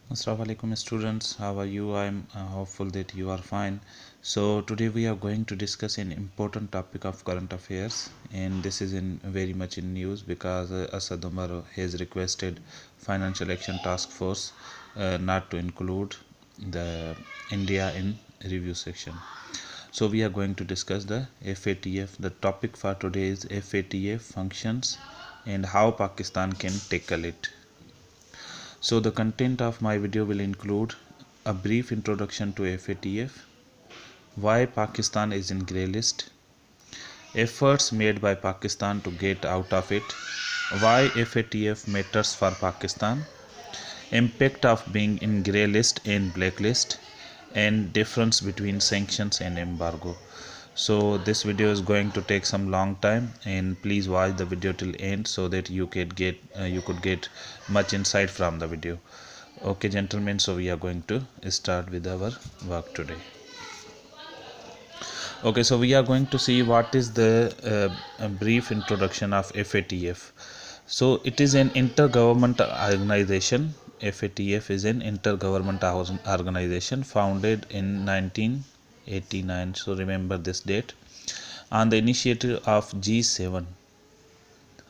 Assalamu alaikum students, how are you? I'm hopeful that you are fine. So today we are going to discuss an important topic of current affairs, and this is in very much in news because Asad Umar has requested Financial Action Task Force not to include the India in review section. So we are going to discuss the FATF. The topic for today is FATF functions and how Pakistan can tackle it. So the content of my video will include a brief introduction to FATF, why Pakistan is in grey list, efforts made by Pakistan to get out of it, why FATF matters for Pakistan, impact of being in grey list and blacklist, and difference between sanctions and embargo. So this video is going to take some long time, and please watch the video till end so that you could get much insight from the video. Okay gentlemen, so we are going to start with our work today. Okay, so we are going to see what is the brief introduction of FATF. So it is an intergovernmental organization. FATF is an intergovernmental organization founded in 1989. So remember this date. On the initiative of G7.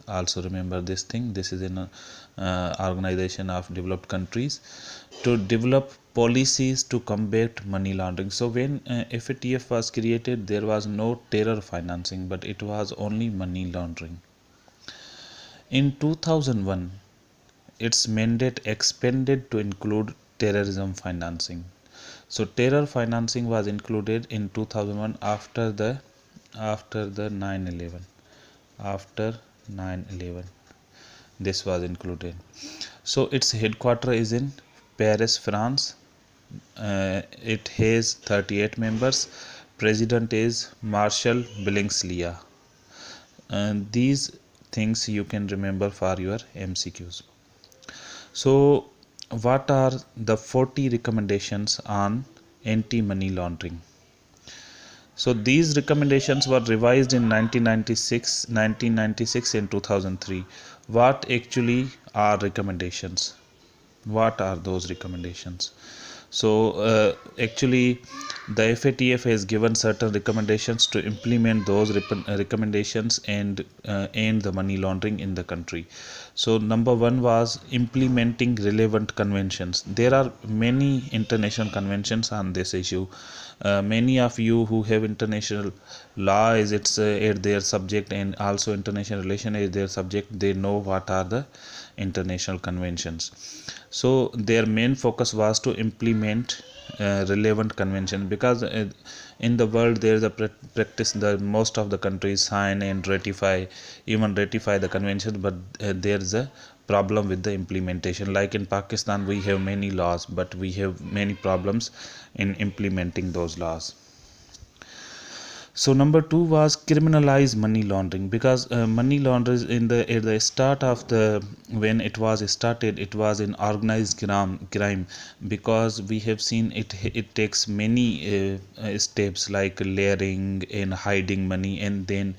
Also remember this thing. This is an organization of developed countries to develop policies to combat money laundering. So when FATF was created, there was no terror financing, but it was only money laundering. In 2001, its mandate expanded to include terrorism financing. So terror financing was included in 2001 after the 9/11. After 9/11, this was included. So its headquarters is in Paris, France. It has 38 members. President is Marshal Billingslea. And these things you can remember for your MCQs. So what are the 40 recommendations on anti-money laundering? So these recommendations were revised in 1996 and 2003. What actually are recommendations? What are those recommendations? So actually the FATF has given certain recommendations to implement those recommendations and end the money laundering in the country. So number one was implementing relevant conventions. There are many international conventions on this issue. Many of you who have international law as its at their subject and also international relation as their subject, they know what are the international conventions. So their main focus was to implement relevant convention because in the world there is a practice that most of the countries sign and ratify the convention, but there is a problem with the implementation. Like in Pakistan we have many laws, but we have many problems in implementing those laws. So number two was criminalize money laundering, because money laundering at the start of the when it was started, it was in organized crime, because we have seen it takes many steps like layering and hiding money and then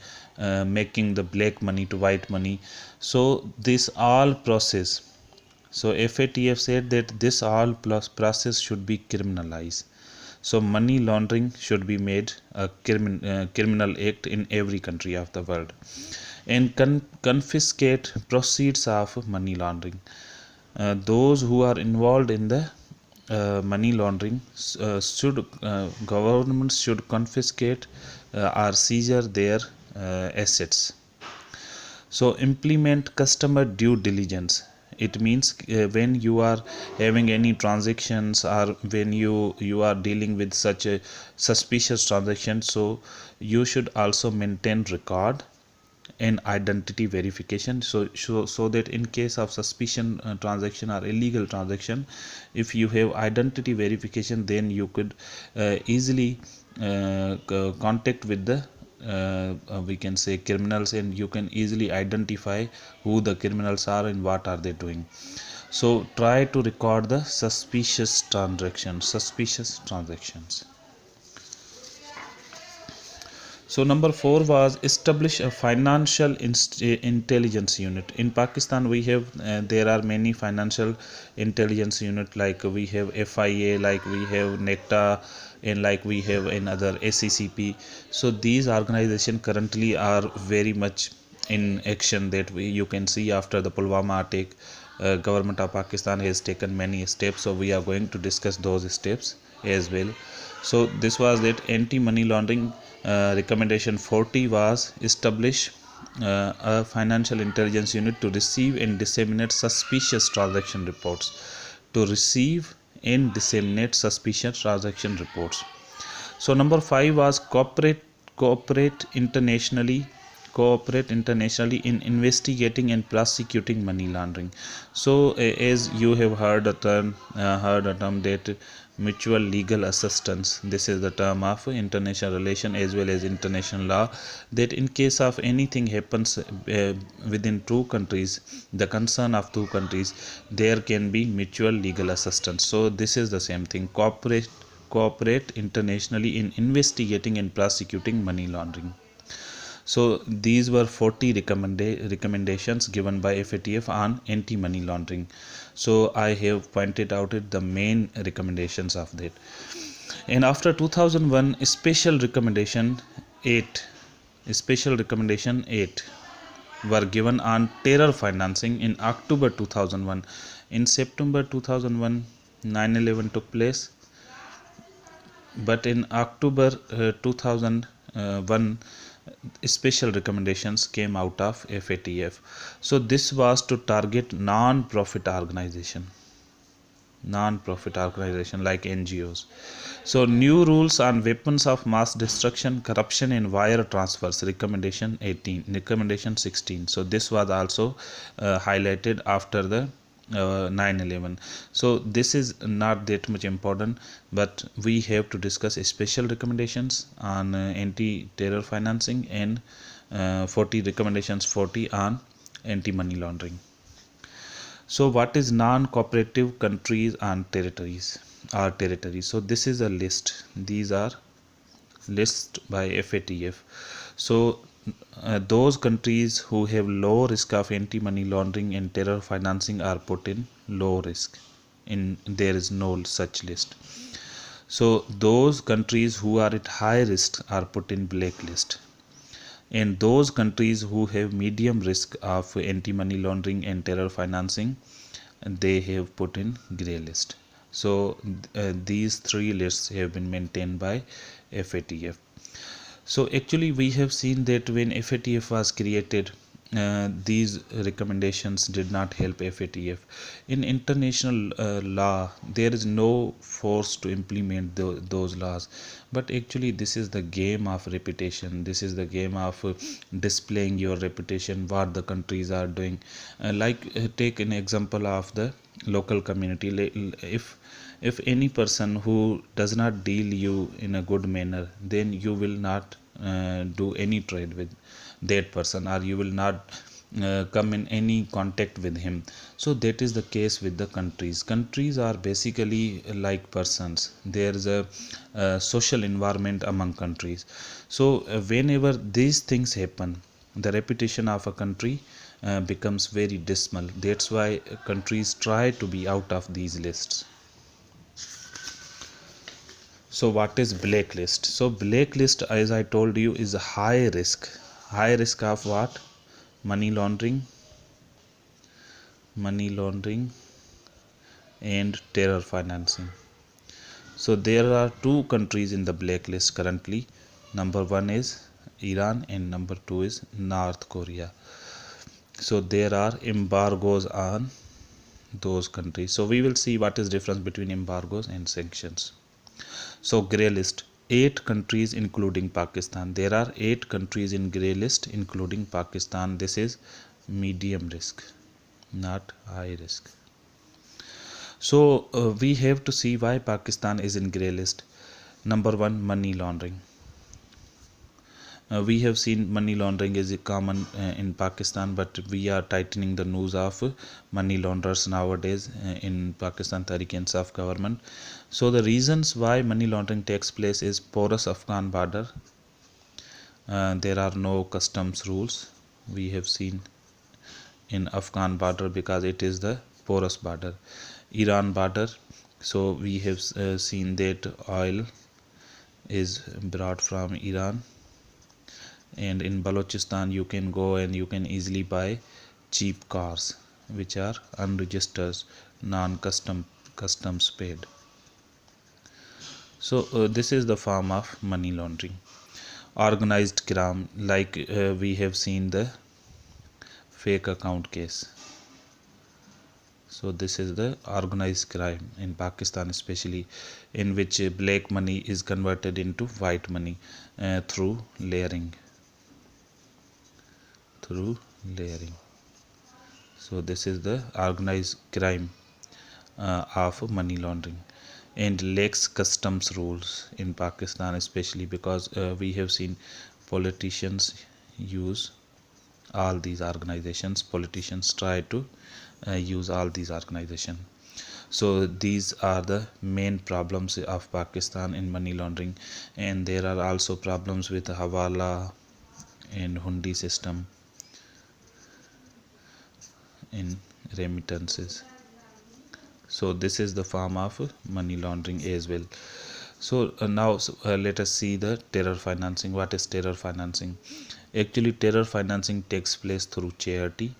making the black money to white money. So this all process, so FATF said that this all process should be criminalized. So money laundering should be made a criminal act in every country of the world, and confiscate proceeds of money laundering. Those who are involved in the money laundering governments should confiscate or seizure their assets. So implement customer due diligence. It means when you are having any transactions or when you are dealing with such a suspicious transaction, so you should also maintain record and identity verification, so that in case of suspicion transaction or illegal transaction, if you have identity verification, then you could easily contact with the we can say criminals, and you can easily identify who the criminals are and what are they doing. So try to record the suspicious transactions. So So number 4 was establish a financial intelligence unit. In Pakistan we have there are many financial intelligence unit, like we have FIA, like we have NECTA, and like we have another ACCP. So these organizations currently are very much in action, that you can see after the Pulwama attack. Government of Pakistan has taken many steps, so we are going to discuss those steps as well. So this was that anti-money laundering. Recommendation 40 was establish a financial intelligence unit to receive and disseminate suspicious transaction reports. To receive and disseminate suspicious transaction reports. So number 5 was cooperate internationally in investigating and prosecuting money laundering. So as you have heard a term that mutual legal assistance, this is the term of international relation as well as international law, that in case of anything happens within two countries, the concern of two countries, there can be mutual legal assistance. So this is the same thing, cooperate internationally in investigating and prosecuting money laundering. So these were 40 recommendations given by FATF on anti-money laundering. So I have pointed out the main recommendations of that. And after 2001, special recommendation 8 were given on terror financing in October 2001. In September 2001, 9/11 took place, but in October 2001, special recommendations came out of FATF. So this was to target non-profit organization like NGOs. So new rules on weapons of mass destruction, corruption and wire transfers, recommendation 16. So this was also highlighted after the 9/11. So this is not that much important, but we have to discuss special recommendations on anti-terror financing and 40 on anti-money laundering. So what is non-cooperative countries and territories? So this is a list. These are lists by FATF. So those countries who have low risk of anti-money laundering and terror financing are put in low risk. There is no such list. So those countries who are at high risk are put in blacklist. And those countries who have medium risk of anti-money laundering and terror financing, they have put in grey list. So these three lists have been maintained by FATF. So actually we have seen that when FATF was created, these recommendations did not help FATF. In international law, there is no force to implement those laws. But actually this is the game of reputation. This is the game of displaying your reputation, what the countries are doing. Take an example of the local community. If any person who does not deal you in a good manner, then you will not do any trade with that person, or you will not come in any contact with him. So that is the case with the countries are basically like persons. There is a social environment among countries. So whenever these things happen, the reputation of a country becomes very dismal. That's why countries try to be out of these lists. So what is blacklist? So blacklist, as I told you, is a high risk of what? Money laundering and terror financing. So there are two countries in the blacklist currently. Number 1 is Iran and number 2 is North Korea. So there are embargoes on those countries. So we will see what is difference between embargoes and sanctions. So grey list, 8 countries including Pakistan. There are 8 countries in grey list including Pakistan. This is medium risk, not high risk. So we have to see why Pakistan is in grey list. Number 1, money laundering. We have seen money laundering is common in Pakistan, but we are tightening the noose of money launderers nowadays in Pakistan Tehreek-e-Insaf government. So the reasons why money laundering takes place is porous Afghan border, There are no customs rules. We have seen in Afghan border because it is the porous border. Iran border, so we have seen that oil is brought from Iran, and in Balochistan you can go and you can easily buy cheap cars which are unregistered, non-customs paid. So this is the form of money laundering. Organized crime, like we have seen the fake account case. So this is the organized crime in Pakistan, especially, in which black money is converted into white money through layering. So this is the organized crime of money laundering, and lacks customs rules in Pakistan, especially because we have seen politicians use all these organizations. Politicians try to use all these organizations. So these are the main problems of Pakistan in money laundering, and there are also problems with hawala and hundi system in remittances. So this is the form of money laundering as well. So now let us see the terror financing. What is terror financing? Actually, terror financing takes place through charity.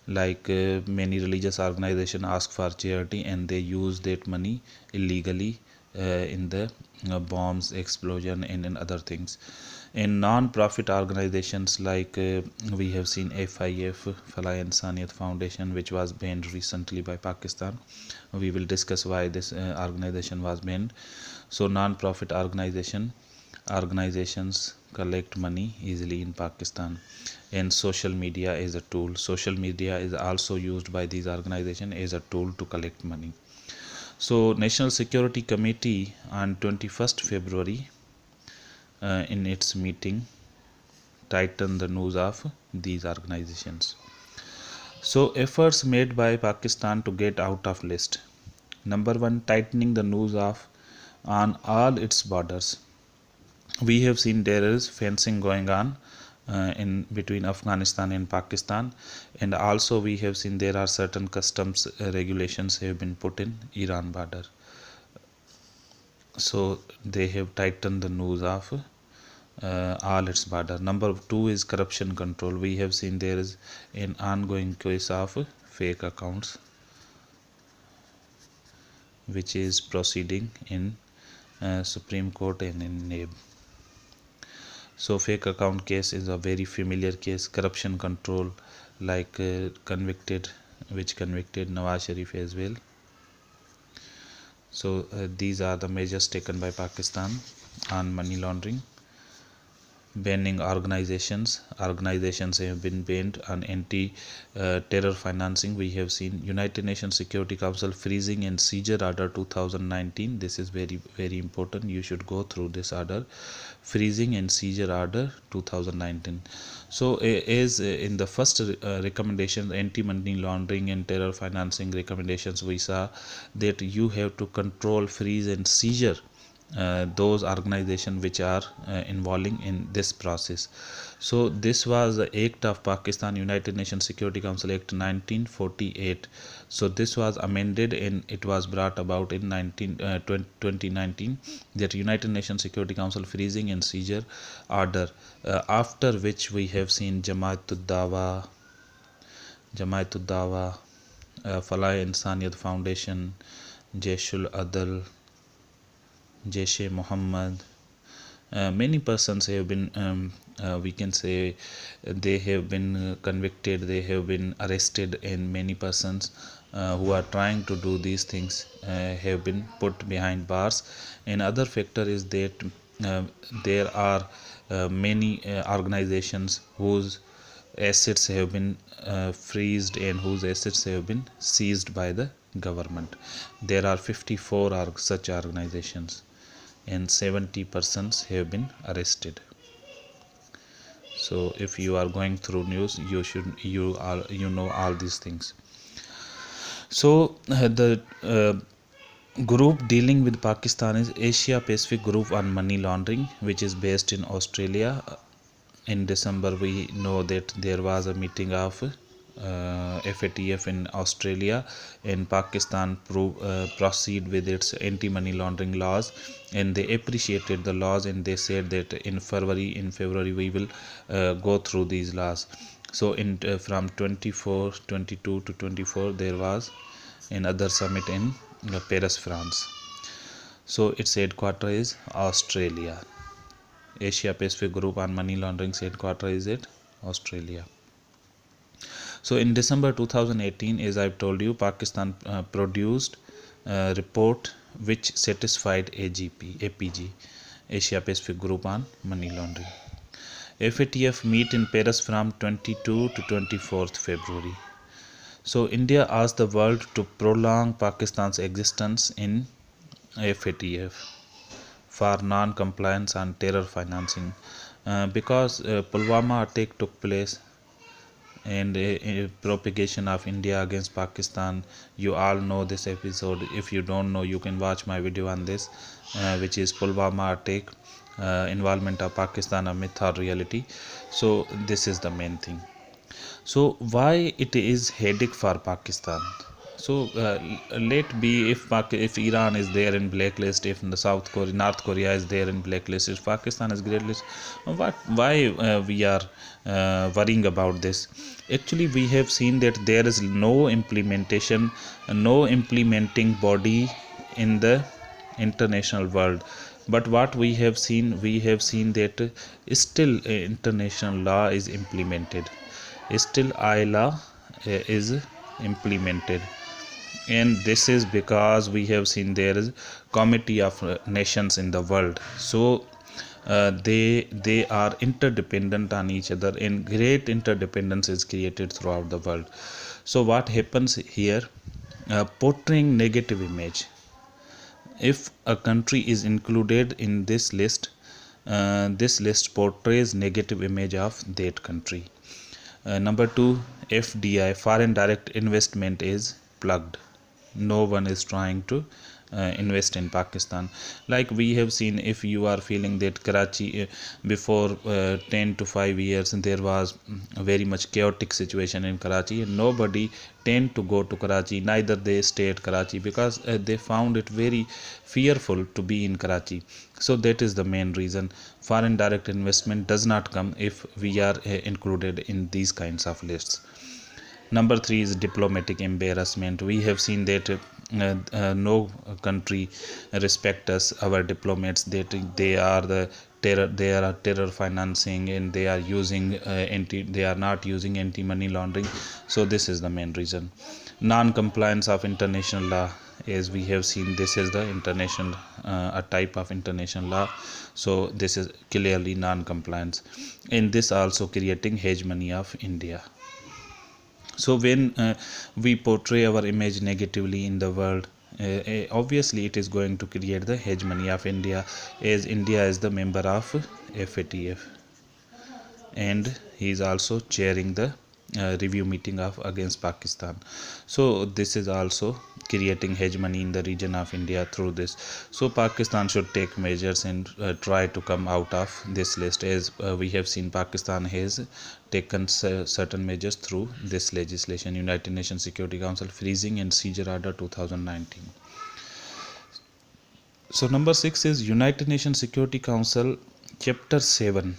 Like many religious organizations ask for charity and they use that money illegally in the bombs, explosion, and in other things. In non-profit organizations like we have seen FIF, Falai Insaniyat Foundation, which was banned recently by Pakistan. We will discuss why this organization was banned. So non-profit organizations collect money easily in Pakistan, and social media is a tool. Social media is also used by these organizations as a tool to collect money. So National Security Committee on 21st February in its meeting tightened the noose of these organizations. So efforts made by Pakistan to get out of list. Number one, tightening the noose of on all its borders. We have seen there is fencing going on in between Afghanistan and Pakistan, and also we have seen there are certain customs regulations have been put in Iran border. So they have tightened the noose of all its border. Number two is corruption control. We have seen there is an ongoing case of fake accounts which is proceeding in Supreme Court and in NAB. So fake account case is a very familiar case. Corruption control, like convicted Nawaz Sharif as well. So these are the measures taken by Pakistan on money laundering. Banning organizations have been banned on anti terror financing. We have seen United Nations Security Council freezing and seizure order 2019. This is very important. You should go through this order, freezing and seizure order 2019. So as in the first recommendation, anti money laundering and terror financing recommendations, we saw that you have to control, freeze and seizure those organizations which are involving in this process. So this was the act of Pakistan, United Nations Security Council Act 1948. So this was amended and it was brought about in 2019, that United Nations Security Council freezing and seizure order, after which we have seen Jamaatul Dawa, Falai Insaniyat Foundation, Jaishul Adal, Jaish Muhammad. Many persons have been, we can say, they have been convicted, they have been arrested, and many persons who are trying to do these things have been put behind bars. Another factor is that there are many organizations whose assets have been freezed and whose assets have been seized by the government. There are 54 such organizations and 70 persons have been arrested. So if you are going through news, you know all these things. So the group dealing with Pakistan is Asia Pacific Group on Money Laundering, which is based in Australia, in December we know that there was a meeting of FATF in Australia, and Pakistan proceed with its anti-money laundering laws, and they appreciated the laws, and they said that in February we will go through these laws. So from 22 to 24 there was another summit in Paris, France. So its headquarter is Australia. Asia Pacific Group on Money Laundering's headquarter is at Australia. So in December 2018, as I've told you, Pakistan produced a report which satisfied APG, Asia Pacific Group on Money Laundering. FATF meet in Paris from 22 to 24th February. So India asked the world to prolong Pakistan's existence in FATF for non-compliance on terror financing, because Pulwama attack took place, and propagation of India against Pakistan. You all know this episode. If you don't know, you can watch my video on this, which is Pulwama attack, involvement of Pakistan, a myth or reality. So this is the main thing. So why it is headache for Pakistan? So let be if Iran is there in blacklist, if North Korea is there in blacklist, if Pakistan is grey list, why we are worrying about this? Actually, we have seen that there is no implementation, no implementing body in the international world. But what we have seen that still international law is implemented, still ILA is implemented, and this is because we have seen there is committee of nations in the world. So they are interdependent on each other, and great interdependence is created throughout the world. So what happens here? Portraying negative image. If a country is included in this list portrays negative image of that country. Number 2, FDI, foreign direct investment, is plugged. No one is trying to invest in Pakistan. Like we have seen, if you are feeling that Karachi before 10 to 5 years there was a very much chaotic situation in Karachi, and nobody tend to go to Karachi, neither they stay at Karachi, because they found it very fearful to be in Karachi. So that is the main reason. Foreign direct investment does not come if we are included in these kinds of lists. Number 3 is diplomatic embarrassment. We have seen that no country respect us, our diplomats, that they are the terror, they are terror financing, and they are using they are not using anti-money laundering. So this is the main reason. Non-compliance of international law, as we have seen, this is the international a type of international law. So this is clearly non-compliance, and this also creating hegemony of India. So when we portray our image negatively in the world, obviously it is going to create the hegemony of India, as India is the member of FATF, and he is also chairing the review meeting of against Pakistan. So this is also creating hegemony in the region of India through this. So Pakistan should take measures and try to come out of this list, as we have seen Pakistan has taken certain measures through this legislation, United Nations Security Council freezing and seizure order 2019. So number 6 is United Nations Security Council chapter 7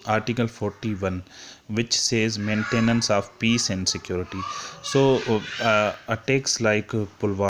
article 41, which says maintenance of peace and security. So attacks like Pulwama